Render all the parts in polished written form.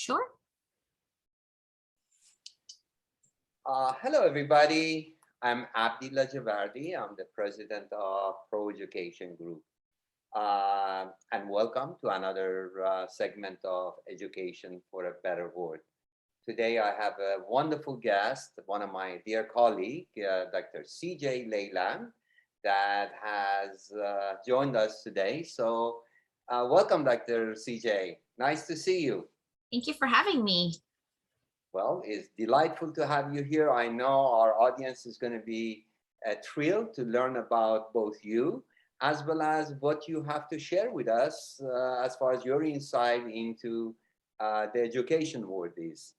Sure. Hello, everybody. I'm Abdi Lajavardi. I'm the president of Pro Education Group. And welcome to another segment of Education for a Better World. Today, I have a wonderful guest, one of my dear colleague, Dr. CJ Leyland, that has joined us today. So, welcome, Dr. CJ. Nice to see you. Thank you for having me. Well, it's delightful to have you here. I know our audience is going to be thrilled to learn about both you as well as what you have to share with us as far as your insight into the education world is.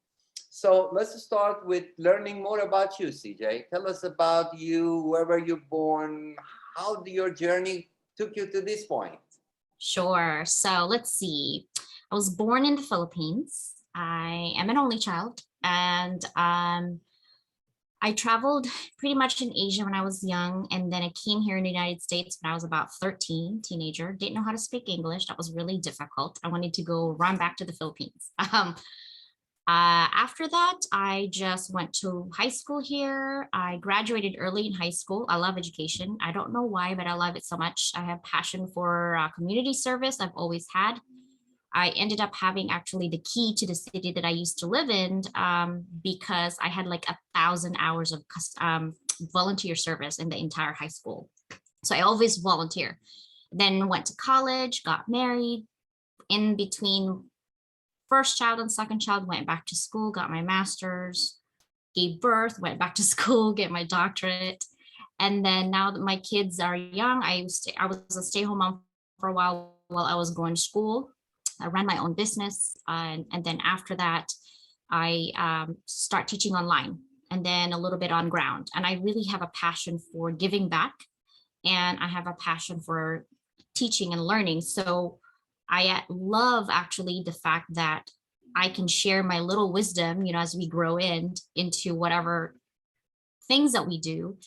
So let's start with learning more about you, CJ. Tell us about you, where were you born, how your journey took you to this point? Sure. So let's see. I was born in the Philippines. I am an only child, and I traveled pretty much in Asia when I was young, and then I came here in the United States when I was about 13, teenager. Didn't know how to speak English. That was really difficult. I wanted to go run back to the Philippines. After that, I just went to high school here. I graduated early in high school. I love education. I don't know why, but I love it so much. I have passion for community service. I've always had. I ended up having actually the key to the city that I used to live in because I had like 1,000 hours of volunteer service in the entire high school. So I always volunteer. Then went to college, got married. In between first child and second child, went back to school, got my master's, gave birth, went back to school, get my doctorate. And then now that my kids are young, I was a stay-home mom for a while I was going to school. I ran my own business. And then after that, I start teaching online and then a little bit on ground. And I really have a passion for giving back. And I have a passion for teaching and learning. So I love actually the fact that I can share my little wisdom, as we grow into whatever things that we do,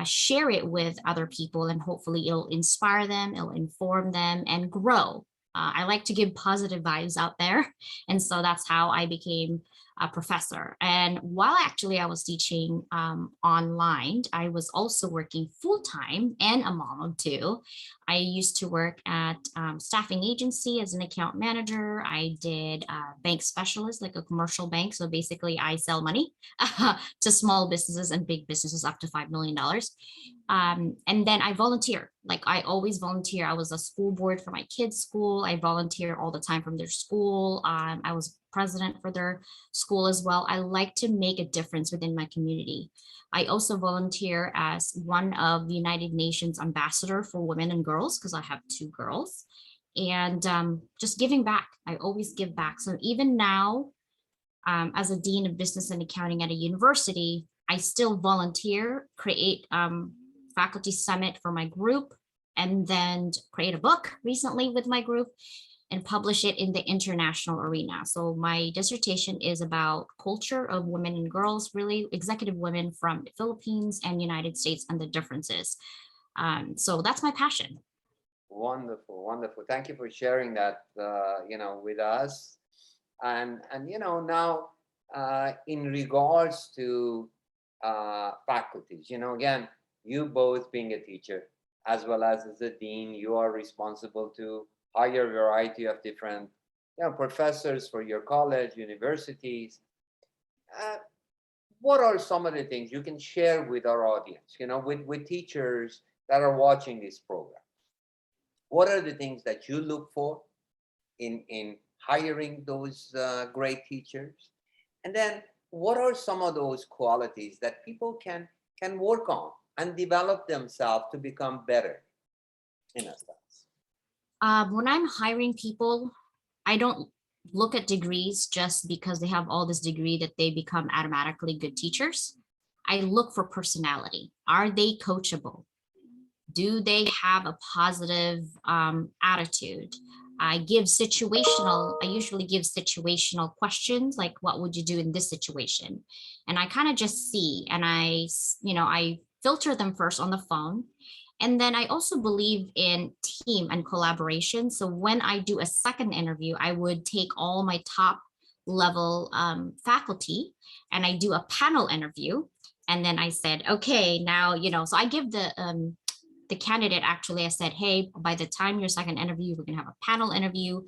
share it with other people, and hopefully it'll inspire them, it'll inform them and grow. I like to give positive vibes out there. And so that's how I became a professor. And while actually I was teaching online, I was also working full time and a mom of two. I used to work at staffing agency as an account manager. I did bank specialist, like a commercial bank. So basically I sell money to small businesses and big businesses up to $5 million. And then I volunteer. Like I always volunteer. I was a school board for my kids' school. I volunteer all the time from their school. I was president for their school as well. I like to make a difference within my community. I also volunteer as one of the United Nations ambassador for women and girls because I have two girls. And just giving back. I always give back. So even now, as a dean of business and accounting at a university, I still volunteer, create faculty summit for my group, and then create a book recently with my group and publish it in the international arena. So my dissertation is about culture of women and girls, really executive women from the Philippines and United States and the differences. So that's my passion. Wonderful, wonderful. Thank you for sharing that, with us. And now in regards to faculties, again, you both being a teacher as well as a dean, you are responsible to hire a variety of different professors for your college, universities. What are some of the things you can share with our audience, with teachers that are watching this program? What are the things that you look for in hiring those great teachers? And then what are some of those qualities that people can work on and develop themselves to become better in a sense? When I'm hiring people, I don't look at degrees just because they have all this degree that they become automatically good teachers. I look for personality. Are they coachable? Do they have a positive attitude? I usually give situational questions like, what would you do in this situation? And I kind of just see, and I filter them first on the phone. And then I also believe in team and collaboration. So when I do a second interview, I would take all my top level faculty, and I do a panel interview. And then I said, okay, now, so I give the candidate, actually, I said, hey, by the time your second interview, we're gonna have a panel interview.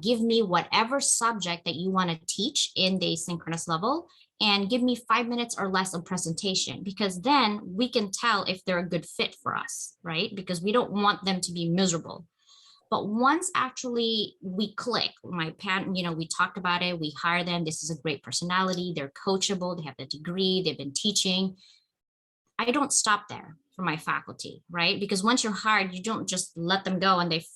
Give me whatever subject that you want to teach in the synchronous level, and give me 5 minutes or less of presentation, because then we can tell if they're a good fit for us, right? Because we don't want them to be miserable. But once actually we click, we talked about it, we hire them, this is a great personality, they're coachable, they have the degree, they've been teaching. I don't stop there for my faculty, right? Because once you're hired, you don't just let them go and they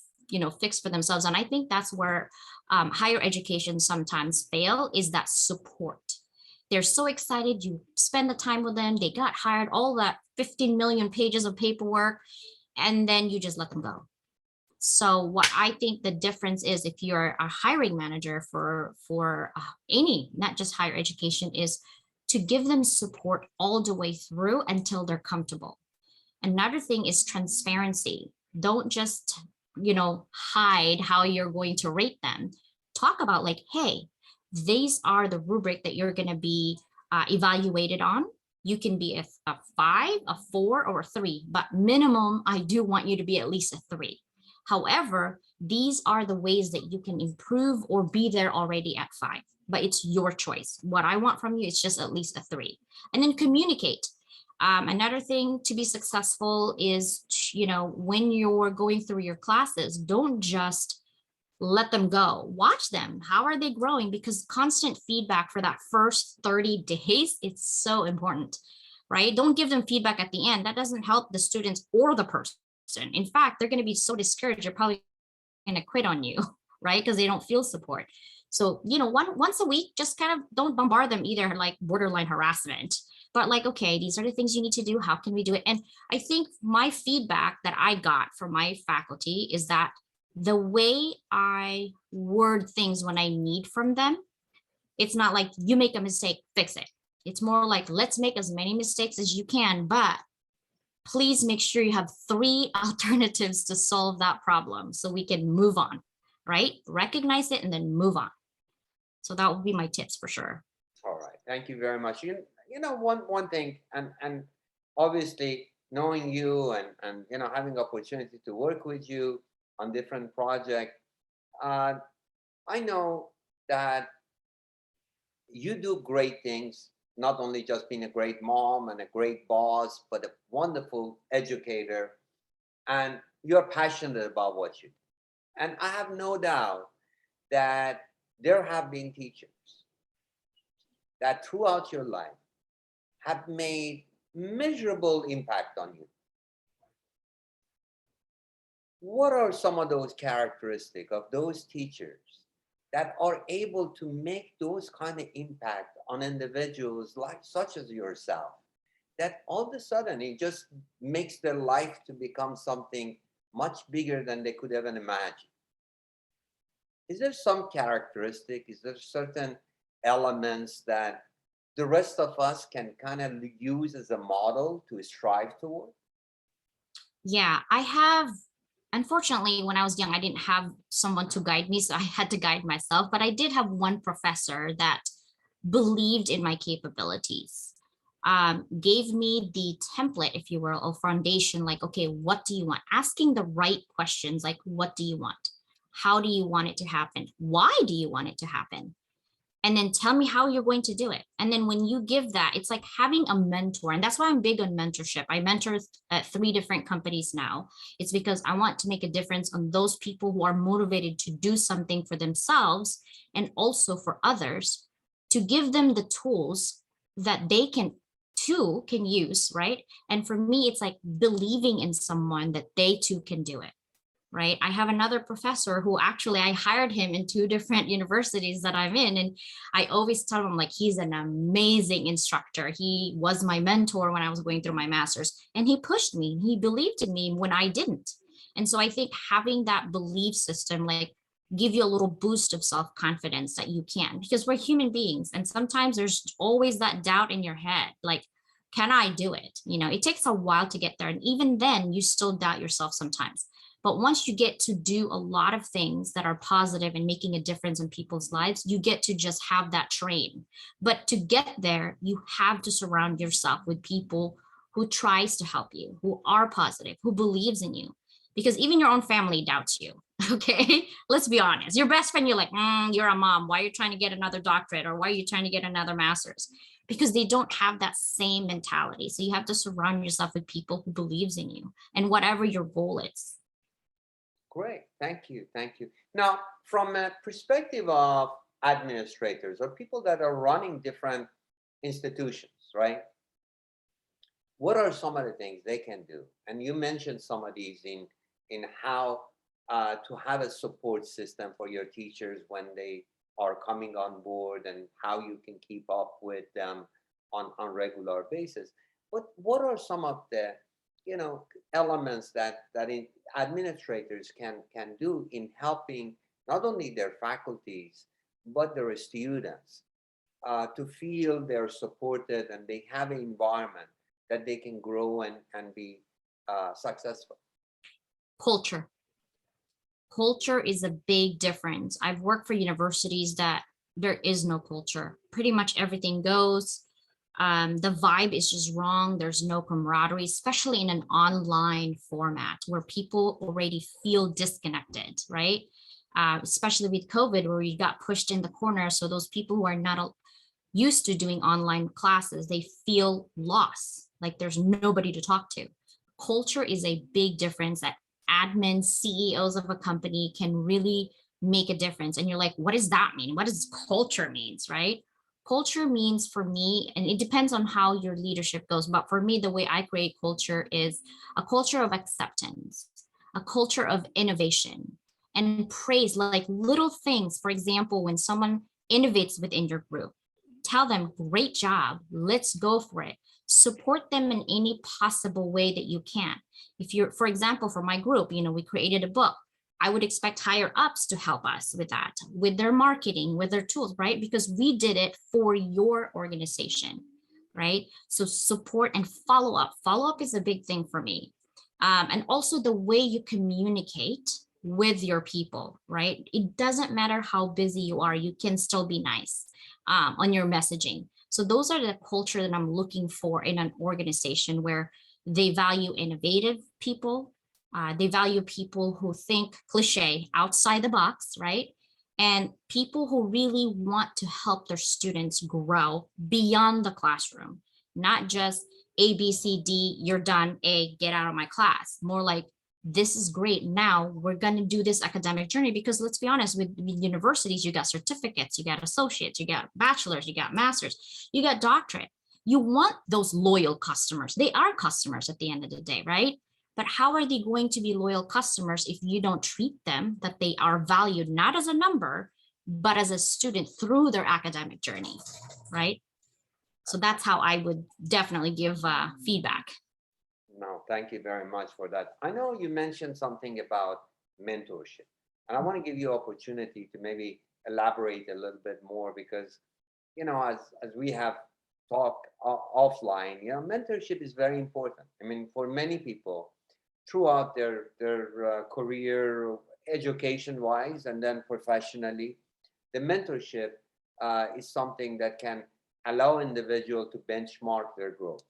fix for themselves. And I think that's where higher education sometimes fail, is that support. They're so excited, you spend the time with them, they got hired, all that 15 million pages of paperwork, and then you just let them go. So what I think the difference is, if you're a hiring manager for any, not just higher education, is to give them support all the way through until they're comfortable. Another thing is transparency. Don't just, hide how you're going to rate them. Talk about, like, hey, these are the rubric that you're going to be evaluated on. You can be a 5, a 4, or a 3, but minimum, I do want you to be at least a 3. However, these are the ways that you can improve or be there already at 5, but it's your choice. What I want from you is just at least a 3. And then communicate. Another thing to be successful is, when you're going through your classes, don't just let them go. Watch them. How are they growing? Because constant feedback for that first 30 days, it's so important, right? Don't give them feedback at the end. That doesn't help the students or the person. In fact, they're going to be so discouraged, they're probably going to quit on you, right? Because they don't feel support. So, once a week, just kind of don't bombard them either, like borderline harassment, but like, okay, these are the things you need to do. How can we do it? And I think my feedback that I got from my faculty is that the way I word things when I need from them, it's not like, you make a mistake, fix it. It's more like, let's make as many mistakes as you can, but please make sure you have 3 alternatives to solve that problem so we can move on, right? Recognize it and then move on. So that would be my tips for sure. All right. Thank you very much. One thing, and obviously knowing you and having opportunity to work with you on different projects, I know that you do great things, not only just being a great mom and a great boss, but a wonderful educator, and you're passionate about what you do. And I have no doubt that there have been teachers that throughout your life have made measurable impact on you. What are some of those characteristics of those teachers that are able to make those kind of impact on individuals like such as yourself, that all of a sudden it just makes their life to become something much bigger than they could even imagine? Is there some characteristic, is there certain elements that the rest of us can kind of use as a model to strive toward? Yeah, I have. Unfortunately, when I was young, I didn't have someone to guide me, so I had to guide myself. But I did have one professor that believed in my capabilities, gave me the template, if you will, or foundation, like, okay, what do you want? Asking the right questions, like, what do you want? How do you want it to happen? Why do you want it to happen? And then tell me how you're going to do it. And then when you give that, it's like having a mentor. And that's why I'm big on mentorship. I mentor at 3 different companies now. It's because I want to make a difference on those people who are motivated to do something for themselves and also for others, to give them the tools that they can use, right? And for me, it's like believing in someone that they too can do it. Right. I have another professor who actually I hired him in 2 different universities that I'm in. And I always tell him, like, he's an amazing instructor. He was my mentor when I was going through my master's, and he pushed me. He believed in me when I didn't. And so I think having that belief system, like, give you a little boost of self-confidence that you can, because we're human beings. And sometimes there's always that doubt in your head, like, Can I do it? It takes a while to get there. And even then, you still doubt yourself sometimes. But once you get to do a lot of things that are positive and making a difference in people's lives, you get to just have that train. But to get there, you have to surround yourself with people who tries to help you, who are positive, who believes in you. Because even your own family doubts you. Okay, let's be honest. Your best friend, you're like, you're a mom. Why are you trying to get another doctorate? Or why are you trying to get another master's? Because they don't have that same mentality. So you have to surround yourself with people who believes in you and whatever your goal is. Great. Thank you. Thank you. Now, from a perspective of administrators or people that are running different institutions, right? What are some of the things they can do? And you mentioned some of these in how to have a support system for your teachers when they are coming on board and how you can keep up with them on regular basis. But what are some of the elements that administrators can do in helping not only their faculties but their students to feel they're supported and they have an environment that they can grow and be successful? Culture. Culture is a big difference. I've worked for universities that there is no culture. Pretty much everything goes. The vibe is just wrong. There's no camaraderie, especially in an online format where people already feel disconnected, right? Especially with COVID, where we got pushed in the corner. So those people who are not used to doing online classes, they feel lost, like there's nobody to talk to. Culture is a big difference that admins, CEOs of a company can really make a difference. And you're like, what does that mean? What does culture means, right? Culture means for me, and it depends on how your leadership goes, but for me, the way I create culture is a culture of acceptance, a culture of innovation and praise, like little things. For example, when someone innovates within your group, tell them, great job, let's go for it. Support them in any possible way that you can. If you're, for example, for my group, we created a book. I would expect higher ups to help us with that, with their marketing, with their tools, right? Because we did it for your organization, right? So support and follow up. Follow up is a big thing for me. And also the way you communicate with your people, right? It doesn't matter how busy you are, you can still be nice on your messaging. So those are the culture that I'm looking for in an organization where they value innovative people. They value people who think cliche outside the box, right? And people who really want to help their students grow beyond the classroom, not just A, B, C, D, you're done, A, get out of my class. More like, this is great. Now we're going to do this academic journey, because let's be honest, with universities, you got certificates, you got associates, you got bachelors, you got masters, you got doctorate. You want those loyal customers. They are customers at the end of the day, right? But how are they going to be loyal customers if you don't treat them that they are valued, not as a number, but as a student through their academic journey, right? So that's how I would definitely give feedback. No, thank you very much for that. I know you mentioned something about mentorship, and I want to give you opportunity to maybe elaborate a little bit more because, as we have talked offline, mentorship is very important. I mean, for many people throughout their career, education wise, and then professionally, the mentorship is something that can allow individual to benchmark their growth.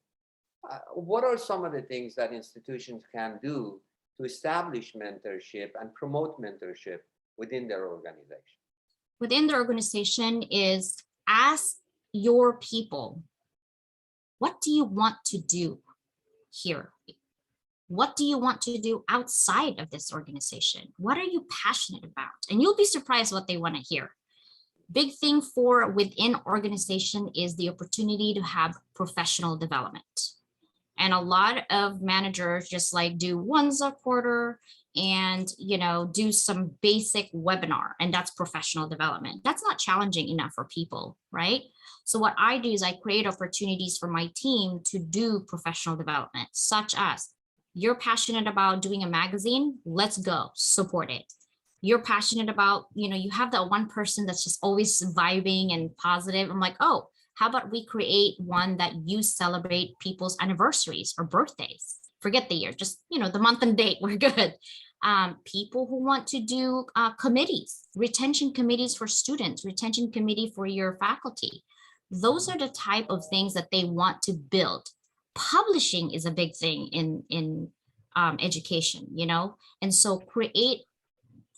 What are some of the things that institutions can do to establish mentorship and promote mentorship within their organization? Within the organization is ask your people, what do you want to do here? What do you want to do outside of this organization? What are you passionate about? And you'll be surprised what they want to hear. Big thing for within organization is the opportunity to have professional development. And a lot of managers just like do once a quarter and do some basic webinar, and that's professional development. That's not challenging enough for people, right? So what I do is I create opportunities for my team to do professional development, such as, you're passionate about doing a magazine, let's go support it. You're passionate about, you have that one person that's just always vibing and positive. I'm like, oh, How about we create one that you celebrate people's anniversaries or birthdays? Forget the year, just, the month and date, we're good. People who want to do committees, retention committees for students, retention committee for your faculty. Those are the type of things that they want to build. Publishing is a big thing in education, and so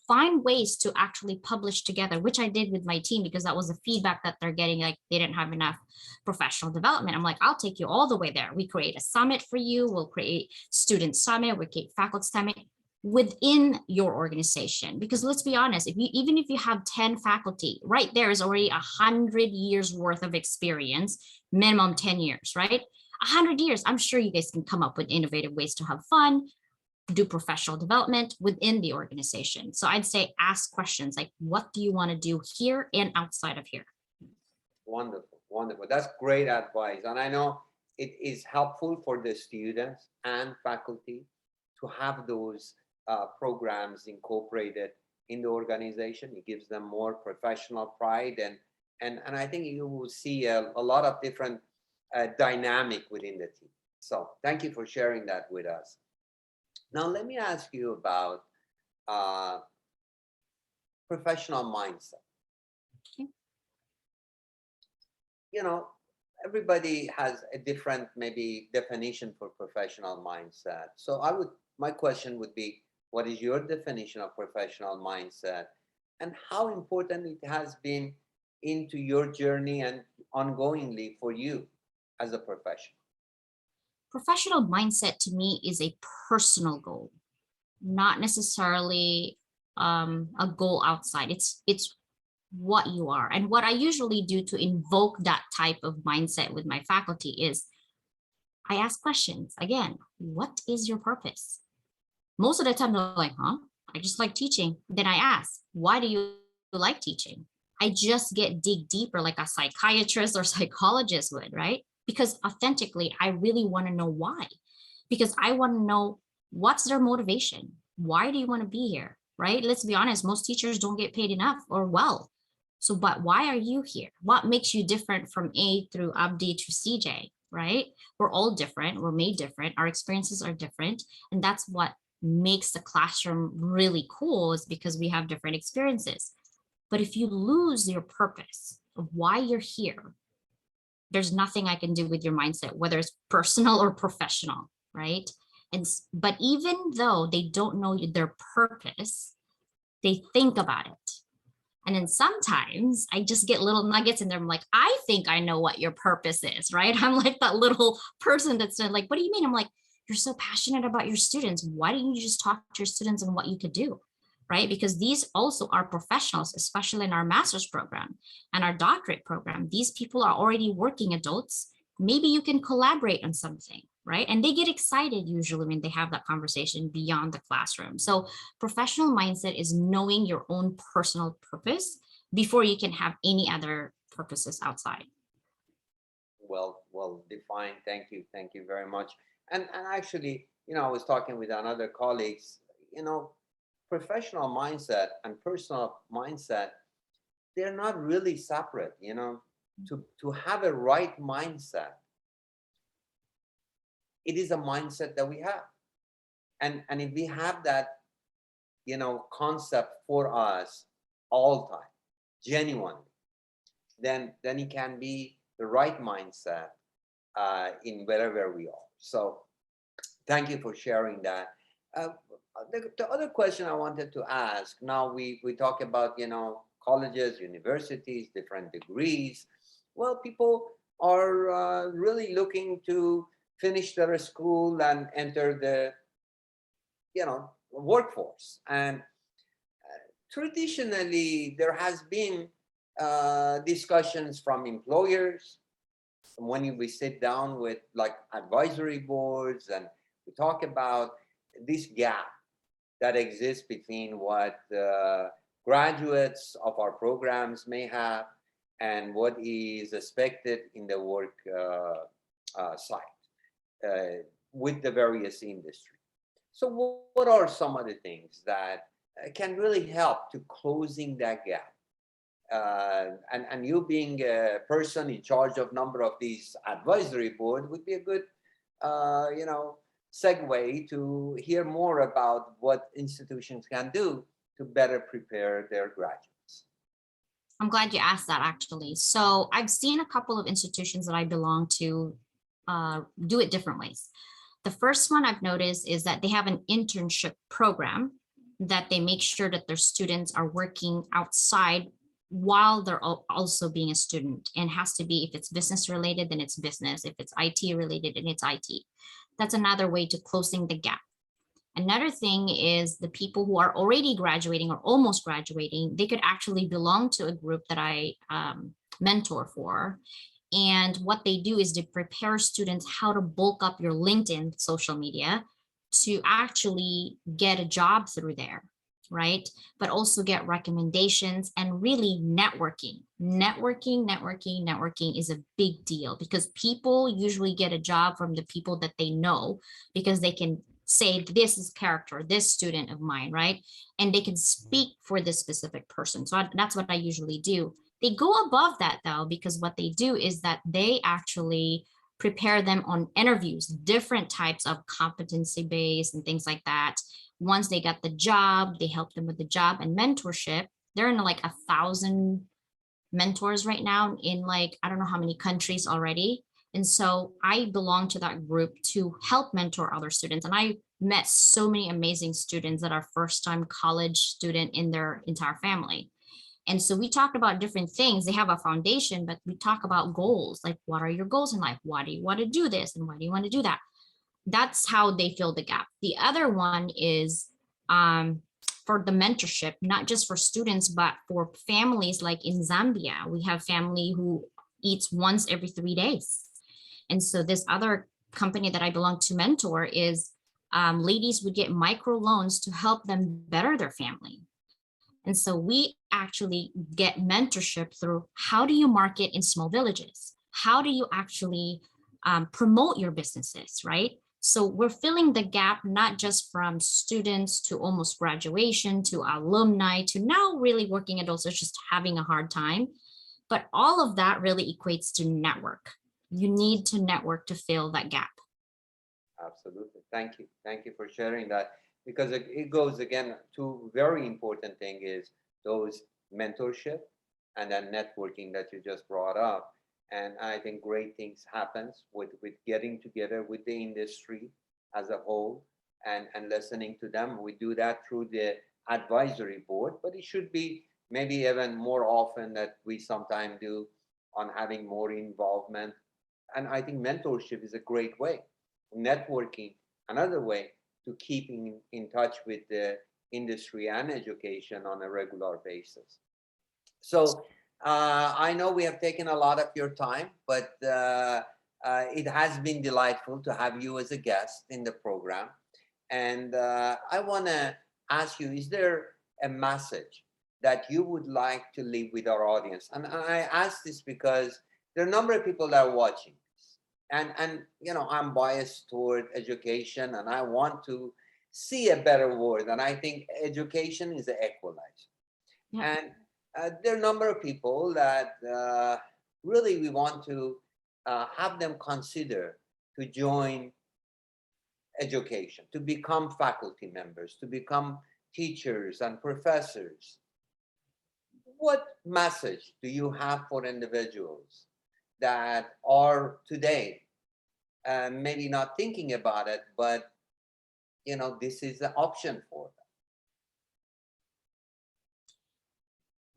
find ways to actually publish together, which I did with my team, because that was the feedback that they're getting, like they didn't have enough professional development. I'm like, I'll take you all the way there. We create a summit for you. We'll create student summit, we create faculty summit within your organization. Because let's be honest, even if you have 10 faculty, right there is already 100 years worth of experience, minimum 10 years, right? 100 years. I'm sure you guys can come up with innovative ways to have fun, do professional development within the organization. So I'd say ask questions like, what do you want to do here and outside of here? Wonderful, wonderful. That's great advice. And I know it is helpful for the students and faculty to have those programs incorporated in the organization. It gives them more professional pride, and I think you will see a lot of different dynamic within the team. So thank you for sharing that with us. Now, let me ask you about professional mindset. Okay. Everybody has a different maybe definition for professional mindset. So my question would be, what is your definition of professional mindset, and how important it has been into your journey and ongoingly for you as a professional? Professional mindset to me is a personal goal, not necessarily a goal outside. It's what you are. And what I usually do to invoke that type of mindset with my faculty is I ask questions. Again, what is your purpose? Most of the time they're like, huh? I just like teaching. Then I ask, why do you like teaching? I just dig deeper like a psychiatrist or psychologist would, right? Because authentically, I really want to know why. Because I want to know what's their motivation. Why do you want to be here, right? Let's be honest, most teachers don't get paid enough or well. So, but why are you here? What makes you different from A through Abdi to CJ, right? We're all different. We're made different. Our experiences are different. And that's what makes the classroom really cool, is because we have different experiences. But if you lose your purpose of why you're here, there's nothing I can do with your mindset, whether it's personal or professional, right? But even though they don't know their purpose, they think about it. And then sometimes I just get little nuggets in there. I'm like, I think I know what your purpose is, right? I'm like that little person that's like, what do you mean? I'm like, you're so passionate about your students. Why don't you just talk to your students and what you could do, right? Because these also are professionals, especially in our master's program and our doctorate program. These people are already working adults. Maybe you can collaborate on something, right? And they get excited usually when they have that conversation beyond the classroom. So professional mindset is knowing your own personal purpose before you can have any other purposes outside. Well defined. Thank you very much. And actually, I was talking with another colleagues. Professional mindset and personal mindset, they're not really separate. To have a right mindset, it is a mindset that we have, and if we have that, concept for us all time, genuinely, then it can be the right mindset in wherever we are. So thank you for sharing that. The other question I wanted to ask, now we talk about, colleges, universities, different degrees. Well, people are really looking to finish their school and enter the, workforce. And traditionally, there has been discussions from employers when we sit down with like advisory boards, and we talk about this gap that exists between what graduates of our programs may have and what is expected in the work site with the various industries. So what are some of the things that can really help to closing that gap? and you being a person in charge of number of these advisory board would be a good, segue to hear more about what institutions can do to better prepare their graduates. I'm glad you asked that actually. So I've seen a couple of institutions that I belong to do it different ways. The first one I've noticed is that they have an internship program that they make sure that their students are working outside while they're also being a student, and has to be, if it's business related, then it's business. If it's IT related, then it's IT. That's another way to closing the gap. Another thing is the people who are already graduating or almost graduating, they could actually belong to a group that I mentor for. And what they do is they prepare students how to bulk up your LinkedIn social media to actually get a job through there, right? But also get recommendations and really networking. Networking is a big deal, because people usually get a job from the people that they know, because they can say this is character, this student of mine, right? And they can speak for this specific person. So that's what I usually do. They go above that though, because what they do is that they actually prepare them on interviews, different types of competency based and things like that. Once they got the job, they help them with the job and mentorship. They're in like 1,000 mentors right now in like, I don't know how many countries already. And so I belong to that group to help mentor other students. And I met so many amazing students that are first time college student in their entire family. And so we talked about different things. They have a foundation, but we talk about goals. Like, what are your goals in life? Why do you want to do this? And why do you want to do that? That's how they fill the gap. The other one is for the mentorship, not just for students, but for families. Like in Zambia, we have family who eats once every 3 days. And so this other company that I belong to mentor is ladies would get micro loans to help them better their family. And so we actually get mentorship through how do you market in small villages? How do you actually promote your businesses, right? So we're filling the gap, not just from students to almost graduation, to alumni, to now really working adults are just having a hard time. But all of that really equates to network. You need to network to fill that gap. Absolutely. Thank you. Thank you for sharing that, because it goes again to very important thing is those mentorship and then networking that you just brought up. And I think great things happens with getting together with the industry as a whole and listening to them. We do that through the advisory board, but it should be maybe even more often that we sometimes do on having more involvement. And I think mentorship is a great way. Networking, another way to keep in touch with the industry and education on a regular basis. So I know we have taken a lot of your time, but it has been delightful to have you as a guest in the program. And I want to ask you, is there a message that you would like to leave with our audience? And I ask this because there are a number of people that are watching this. And I'm biased toward education, and I want to see a better world. And I think education is an equalizer. Yeah. And there are a number of people that really we want to have them consider to join education, to become faculty members, to become teachers and professors. What message do you have for individuals that are today maybe not thinking about it, but this is an option for them?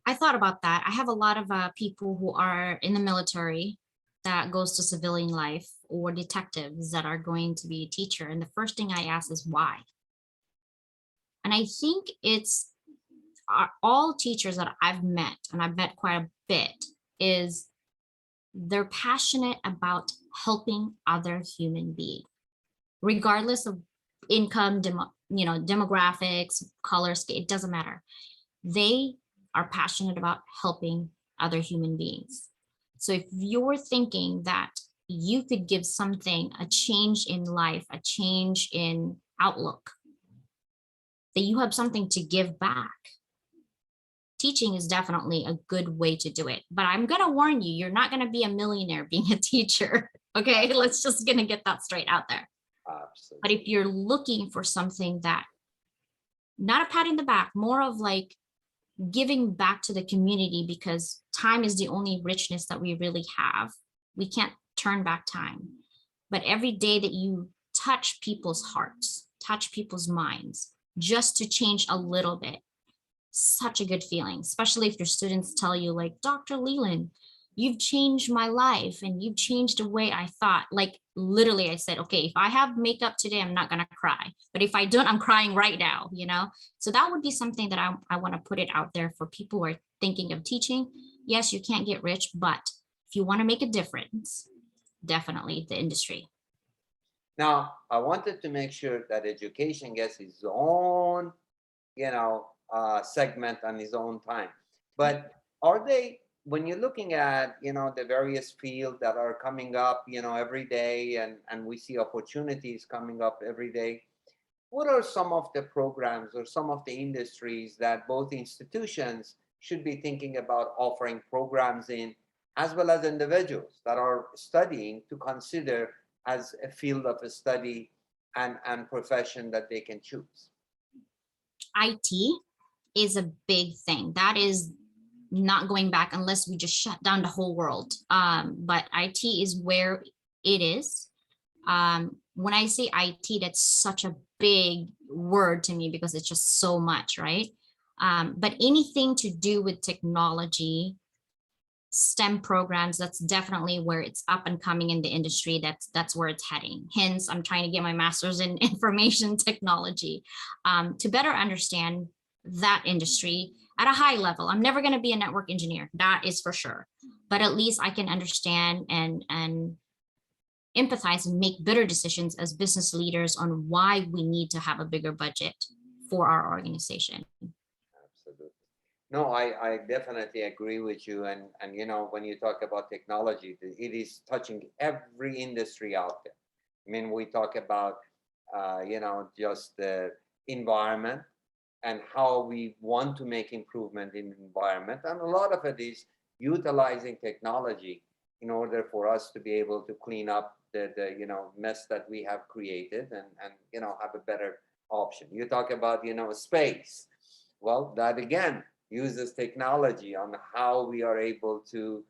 I thought about that. I have a lot of people who are in the military that goes to civilian life, or detectives that are going to be a teacher. And the first thing I ask is why? And I think it's all teachers that I've met, and I've met quite a bit, is they're passionate about helping other human beings, regardless of income, demographics, color, it doesn't matter. They are passionate about helping other human beings. So if you're thinking that you could give something, a change in life, a change in outlook, that you have something to give back, teaching is definitely a good way to do it. But I'm going to warn you, you're not going to be a millionaire being a teacher. Okay, let's just going to get that straight out there. Absolutely. But if you're looking for something that, not a pat in the back, more of like giving back to the community, because time is the only richness that we really have. We can't turn back time. But every day that you touch people's hearts, touch people's minds, just to change a little bit, such a good feeling, especially if your students tell you like, Dr. Leland, you've changed my life and you've changed the way I thought. Like literally I said, okay, if I have makeup today, I'm not gonna cry. But if I don't, I'm crying right now, you know? So that would be something that I wanna put it out there for people who are thinking of teaching. Yes, you can't get rich, but if you wanna make a difference, definitely the industry. Now, I wanted to make sure that education gets its own, segment on its own time. But are they, when you're looking at, the various fields that are coming up, every day, and we see opportunities coming up every day, what are some of the programs or some of the industries that both institutions should be thinking about offering programs in, as well as individuals that are studying to consider as a field of a study and profession that they can choose? IT is a big thing. That is not going back unless we just shut down the whole world. But IT is where it is. When I say IT, that's such a big word to me because it's just so much, right? But anything to do with technology, STEM programs, that's definitely where it's up and coming in the industry. That's where it's heading. Hence, I'm trying to get my master's in information technology to better understand that industry at a high level. I'm never going to be a network engineer, that is for sure. But at least I can understand and empathize and make better decisions as business leaders on why we need to have a bigger budget for our organization. Absolutely. No, I definitely agree with you. And when you talk about technology, it is touching every industry out there. I mean, we talk about, just the environment and how we want to make improvement in the environment. And a lot of it is utilizing technology in order for us to be able to clean up the mess that we have created and have a better option. You talk about, space. Well, that again uses technology on how we are able to,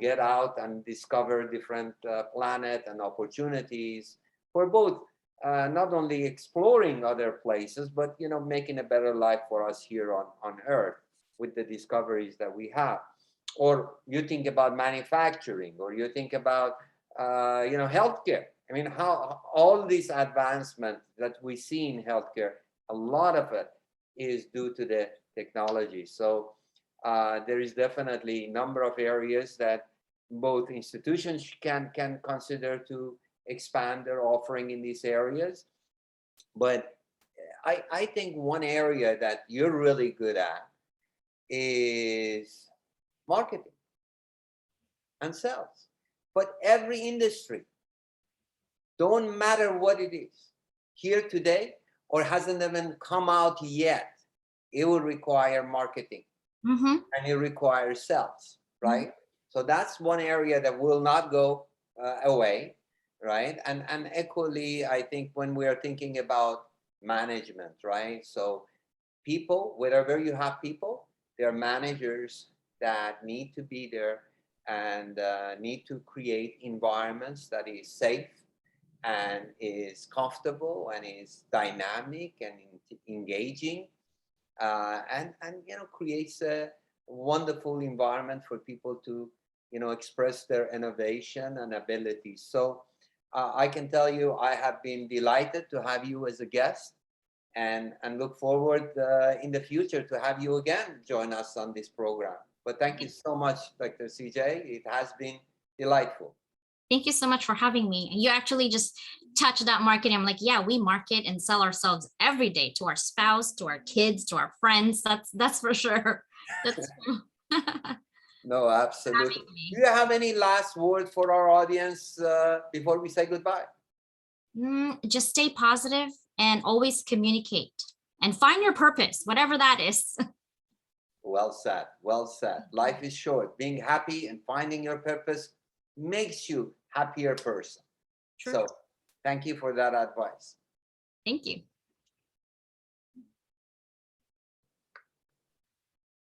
get out and discover different planet and opportunities for both not only exploring other places, but making a better life for us here on Earth with the discoveries that we have. Or you think about manufacturing, or you think about healthcare. I mean, how all this advancement that we see in healthcare, a lot of it is due to the technology. So there is definitely a number of areas that both institutions can consider to expand their offering in these areas. But I think one area that you're really good at is marketing and sales. But every industry, don't matter what it is, here today or hasn't even come out yet, it will require marketing and it requires sales, right? So that's one area that will not go away, right? And equally, I think when we are thinking about management, right? So people, wherever you have people, there are managers that need to be there and need to create environments that is safe and is comfortable and is dynamic and engaging, and creates a wonderful environment for people to express their innovation and abilities. So I can tell you I have been delighted to have you as a guest, and look forward in the future to have you again join us on this program. But thank you so much, Dr. CJ. It has been delightful. Thank you so much for having me. And you actually just touched that marketing. I'm like, yeah, we market and sell ourselves every day to our spouse, to our kids, to our friends. That's for sure. That's true. No, absolutely. Do you have any last word for our audience before we say goodbye? Just stay positive and always communicate and find your purpose, whatever that is. Well said. Well said. Life is short. Being happy and finding your purpose makes you happier person. True. So thank you for that advice. Thank you.